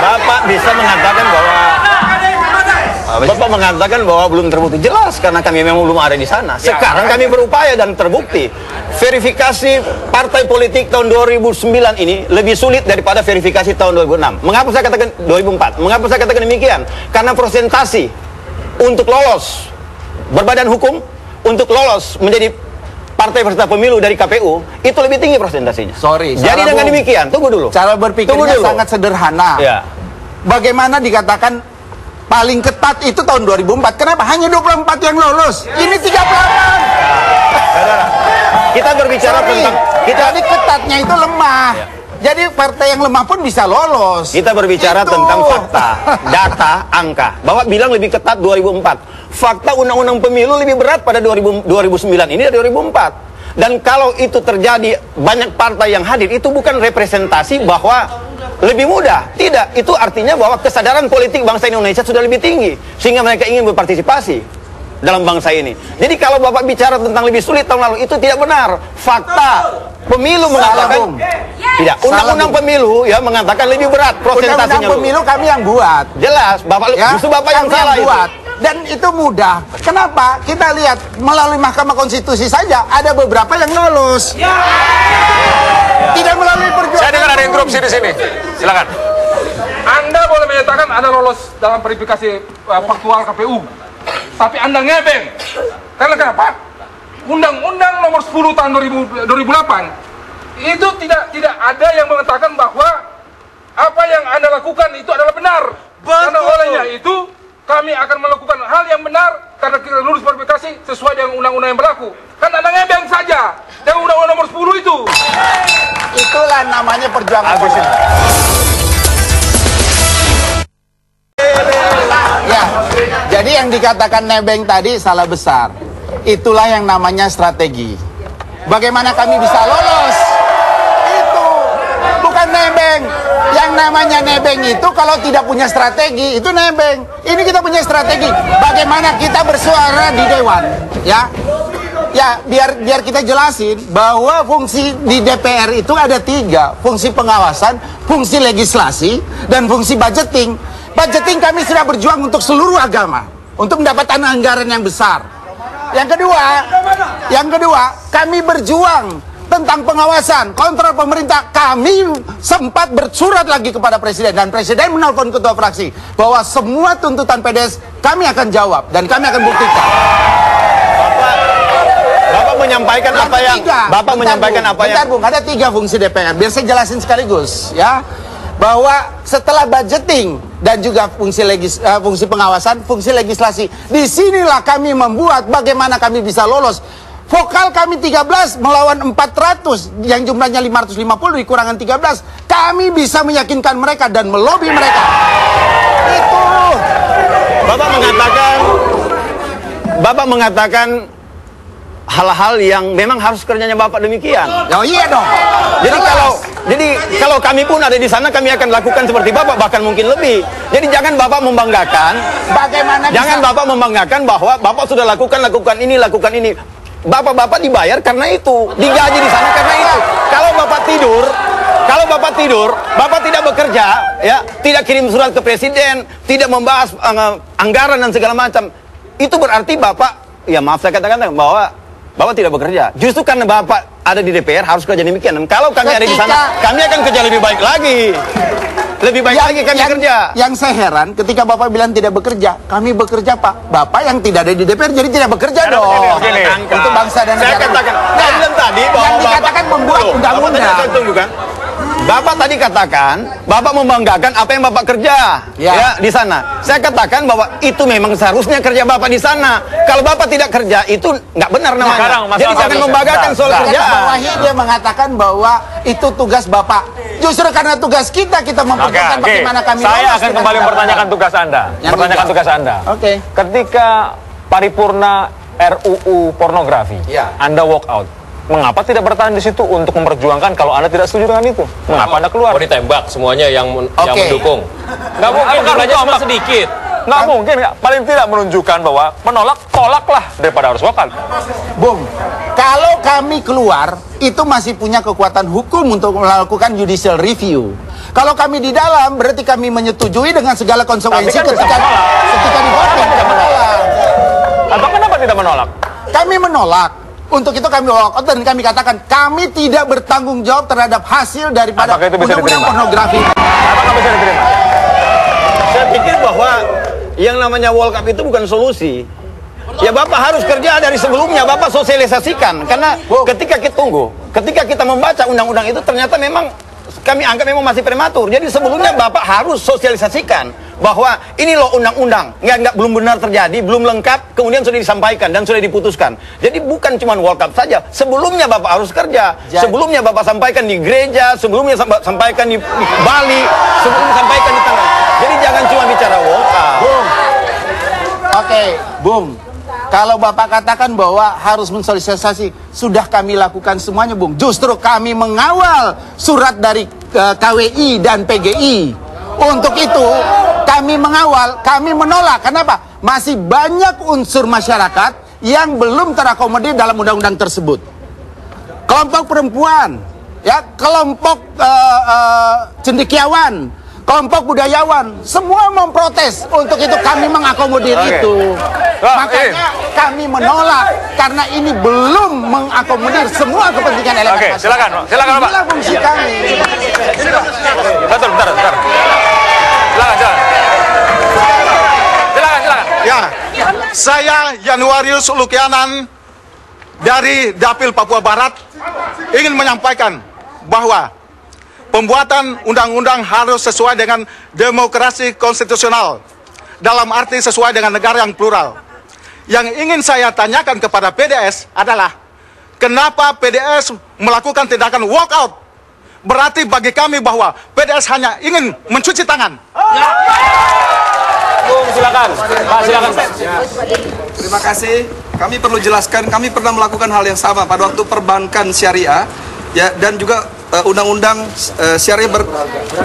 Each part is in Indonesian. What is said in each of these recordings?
Bapak bisa mengatakan bahwa Bapak mengatakan bahwa belum terbukti. Jelas, karena kami memang belum ada di sana. Sekarang kami berupaya dan terbukti. Verifikasi partai politik tahun 2009 ini lebih sulit daripada verifikasi tahun 2006. Mengapa saya katakan 2004? Mengapa saya katakan demikian? Karena presentasi untuk lolos berbadan hukum, untuk lolos menjadi partai peserta pemilu dari KPU, itu lebih tinggi presentasinya. Jadi dengan demikian, tunggu dulu. Cara berpikirnya sangat sederhana. Ya. Bagaimana dikatakan paling ketat itu tahun 2004? Kenapa? Hanya 24 yang lolos. Ini 38. Kita berbicara tentang jadi ketatnya itu lemah. Jadi partai yang lemah pun bisa lolos. Kita berbicara tentang fakta, data, angka. Bapak bilang lebih ketat 2004. Fakta undang-undang pemilu lebih berat pada 2009 ini dari 2004. Dan kalau itu terjadi, banyak partai yang hadir, itu bukan representasi bahwa lebih mudah. Tidak, itu artinya bahwa kesadaran politik bangsa Indonesia sudah lebih tinggi, sehingga mereka ingin berpartisipasi dalam bangsa ini. Jadi kalau Bapak bicara tentang lebih sulit tahun lalu, itu tidak benar. Fakta pemilu mengatakan tidak. Undang-undang pemilu ya mengatakan lebih berat prosentasinya. Undang-undang pemilu kami yang buat. Jelas, Bapak ya, justru Bapak yang salah buat. Dan itu mudah. Kenapa? Kita lihat melalui Mahkamah Konstitusi saja ada beberapa yang lolos. Tidak melalui perjuangan. Saya dengar ada interupsi di sini. Silakan. Anda boleh menyatakan Anda lolos dalam verifikasi faktual KPU, tapi Anda ngebeng. Karena kenapa? Undang-Undang nomor 10 tahun 2008 itu tidak ada yang mengatakan bahwa apa yang Anda lakukan itu adalah benar. Karena olehnya itu kami akan melakukan hal yang benar karena kita lulus verifikasi sesuai dengan undang-undang yang berlaku. Kan Anda ngebeng saja dengan undang-undang nomor 10 itu. Itulah namanya perjuangan politik. Ya, jadi yang dikatakan nebeng tadi salah besar. Itulah yang namanya strategi. Bagaimana kami bisa lolos? Itu bukan nebeng. Yang namanya nebeng itu kalau tidak punya strategi, itu nebeng. Ini kita punya strategi. Bagaimana kita bersuara di dewan, ya? Ya, biar kita jelasin bahwa fungsi di DPR itu ada 3. Fungsi pengawasan, fungsi legislasi, dan fungsi budgeting. Budgeting kami sudah berjuang untuk seluruh agama, untuk mendapatkan anggaran yang besar. Yang kedua, kami berjuang tentang pengawasan, kontrol pemerintah. Kami sempat bersurat lagi kepada Presiden, dan Presiden menelpon ketua fraksi bahwa semua tuntutan PDS kami akan jawab, dan kami akan buktikan. Bapak menyampaikan apa yang Bapak menyampaikan apa yang Bung, ada 3 fungsi DPR. Biar saya jelasin sekaligus, ya. Bahwa setelah budgeting dan juga fungsi pengawasan, fungsi legislasi, disinilah kami membuat bagaimana kami bisa lolos. Vokal kami 13 melawan 400 yang jumlahnya 550 dikurangan 13. Kami bisa meyakinkan mereka dan melobi mereka. Itu. Bapak mengatakan hal-hal yang memang harus kerjanya Bapak demikian. Oh iya dong. Jadi kalau kami pun ada di sana, kami akan lakukan seperti Bapak, bahkan mungkin lebih. Jadi jangan Bapak membanggakan. Bapak membanggakan bahwa Bapak sudah lakukan ini. Bapak dibayar karena itu, digaji di sana karena itu. Kalau Bapak tidur, Bapak tidak bekerja, ya, tidak kirim surat ke Presiden, tidak membahas anggaran dan segala macam. Itu berarti Bapak, ya maaf saya katakan bahwa Bapak tidak bekerja. Justru karena Bapak ada di DPR harus kerja demikian. Dan kalau kami ada di sana, kami akan kerja lebih baik lagi. Lebih baik lagi kami kerja. Yang saya heran ketika Bapak bilang tidak bekerja, kami bekerja, Pak. Bapak yang tidak ada di DPR jadi tidak bekerja dong. Untuk bangsa dan negara. Saya katakan, saya bilang tadi bahwa yang dikatakan membuat undang-undang. Bapak tadi katakan, Bapak membanggakan apa yang Bapak kerja ya di sana. Saya katakan bahwa itu memang seharusnya kerja Bapak di sana. Kalau Bapak tidak kerja, itu nggak benar namanya. Jadi jangan membanggakan soal kerjaan. Dia mengatakan bahwa itu tugas Bapak. Justru karena tugas kita memperjuangkan bagaimana kami. Saya akan kembali mempertanyakan tugas Anda. Tugas Anda. Oke. Ketika paripurna RUU pornografi, Anda walk out. Mengapa tidak bertahan di situ untuk memperjuangkan kalau Anda tidak setuju dengan itu? Mengapa Anda keluar? Ditembak semuanya yang mendukung. Nggak mungkin jumlahnya cuma sedikit. Nggak mungkin, paling tidak menunjukkan bahwa menolak, tolaklah daripada harus walkout. Bung, kalau kami keluar, itu masih punya kekuatan hukum untuk melakukan judicial review. Kalau kami di dalam, berarti kami menyetujui dengan segala konsekuensi Kan ketika di voting. Atau kenapa tidak menolak? Kami menolak. Untuk itu kami walkout dan kami katakan kami tidak bertanggung jawab terhadap hasil daripada undang-undang pornografi. Apakah bisa diterima? Saya pikir bahwa yang namanya walkout itu bukan solusi. Ya Bapak harus kerja dari sebelumnya, Bapak sosialisasikan. Karena ketika kita membaca undang-undang itu ternyata memang kami anggap memang masih prematur. Jadi sebelumnya Bapak harus sosialisasikan bahwa ini loh undang-undang, belum benar terjadi, belum lengkap, kemudian sudah disampaikan dan sudah diputuskan. Jadi bukan cuma walkout saja, sebelumnya Bapak harus kerja. Sebelumnya Bapak sampaikan di gereja, sebelumnya sampaikan di Bali, sebelumnya sampaikan di tengah. Jadi jangan cuma bicara walkout. Bung. Oke, Bung. Kalau Bapak katakan bahwa harus mensosialisasi, sudah kami lakukan semuanya, Bung. Justru kami mengawal surat dari KWI dan PGI. Untuk itu, kami mengawal, kami menolak. Kenapa? Masih banyak unsur masyarakat yang belum terakomodir dalam undang-undang tersebut. Kelompok perempuan, ya, kelompok cendekiawan, kelompok budayawan, semua memprotes. Untuk itu kami mengakomodir itu. Makanya kami menolak karena ini belum mengakomodir semua kepentingan elemen. Oke, silakan Pak. Inilah fungsi kami. Bentar. Silakan. Ya, saya Januarius Lukianan dari Dapil Papua Barat ingin menyampaikan bahwa pembuatan undang-undang harus sesuai dengan demokrasi konstitusional, dalam arti sesuai dengan negara yang plural. Yang ingin saya tanyakan kepada PDS adalah, kenapa PDS melakukan tindakan walkout? Berarti bagi kami bahwa PDS hanya ingin mencuci tangan. Bung, silakan. Pak, silakan. Terima kasih. Kami perlu jelaskan, kami pernah melakukan hal yang sama pada waktu perbankan syariah, ya, dan juga undang-undang syariah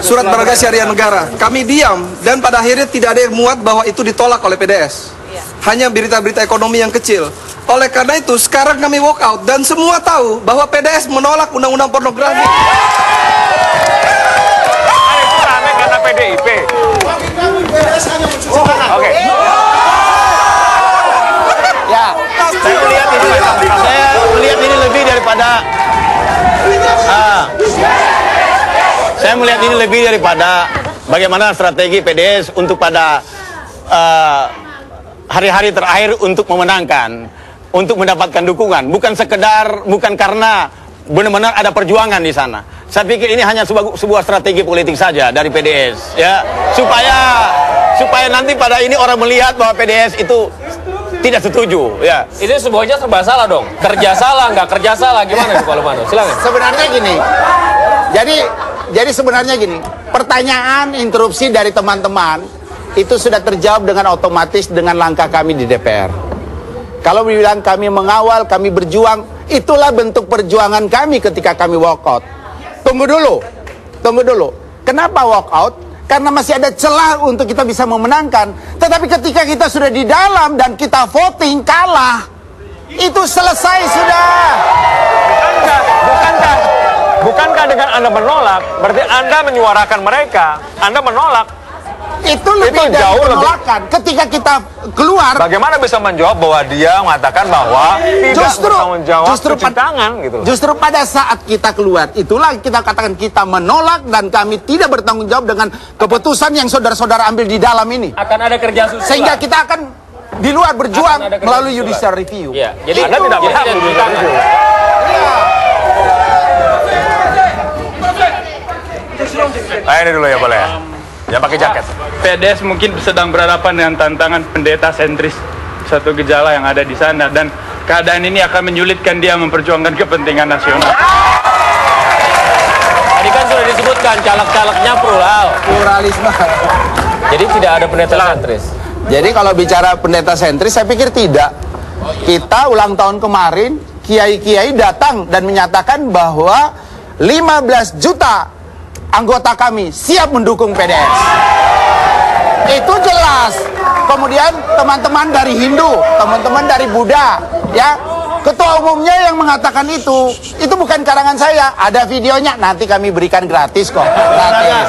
surat berharga syariah negara. Kami diam dan pada akhirnya tidak ada yang muat bahwa itu ditolak oleh PDS. Hanya berita-berita ekonomi yang kecil. Oleh karena itu sekarang kami walk out dan semua tahu bahwa PDS menolak undang-undang pornografi. Itu rame karena PDIP. Oke. Ya, saya melihat ini lebih daripada bagaimana strategi PDS untuk pada hari-hari terakhir untuk memenangkan, untuk mendapatkan dukungan, bukan karena benar-benar ada perjuangan di sana. Saya pikir ini hanya sebuah strategi politik saja dari PDS, ya, supaya nanti pada ini orang melihat bahwa PDS itu tidak setuju, ya. Ini semuanya serba salah dong. Kerja salah, nggak kerja salah, gimana Pak Lumano? Silakan. Sebenarnya gini. Jadi sebenarnya gini, pertanyaan interupsi dari teman-teman itu sudah terjawab dengan otomatis dengan langkah kami di DPR. Kalau bilang kami mengawal, kami berjuang, itulah bentuk perjuangan kami ketika kami walkout. Tunggu dulu. Kenapa walkout? Karena masih ada celah untuk kita bisa memenangkan. Tetapi ketika kita sudah di dalam dan kita voting kalah, itu selesai sudah. Bukankah dengan Anda menolak, berarti Anda menyuarakan mereka, Anda menolak. Itu lebih dari penolakan. Ketika kita keluar, bagaimana bisa menjawab bahwa dia mengatakan bahwa tidak bertanggung jawab cuci tangan gitu. Justru pada saat kita keluar, itulah kita katakan kita menolak dan kami tidak bertanggung jawab dengan keputusan yang saudara-saudara ambil di dalam ini. Akan ada kerja susul. Sehingga kita akan di luar berjuang melalui judicial review. Ya, jadi Anda tidak berhak judicial review. Ini dulu ya, boleh ya. Jangan pakai jaket. PDS mungkin sedang berhadapan dengan tantangan pendeta sentris, satu gejala yang ada di sana, dan keadaan ini akan menyulitkan dia memperjuangkan kepentingan nasional. Tadi kan sudah disebutkan caleg-calegnya Pluralisme. Jadi tidak ada pendeta sentris. Jadi kalau bicara pendeta sentris, saya pikir tidak. Kita ulang tahun kemarin, kiai-kiai datang dan menyatakan bahwa 15 juta anggota kami siap mendukung PDS. Itu jelas. kemudian teman-teman dari Hindu, teman-teman dari Buddha, ya. Ketua umumnya yang mengatakan itu bukan karangan saya, ada videonya, nanti kami berikan gratis kok, gratis.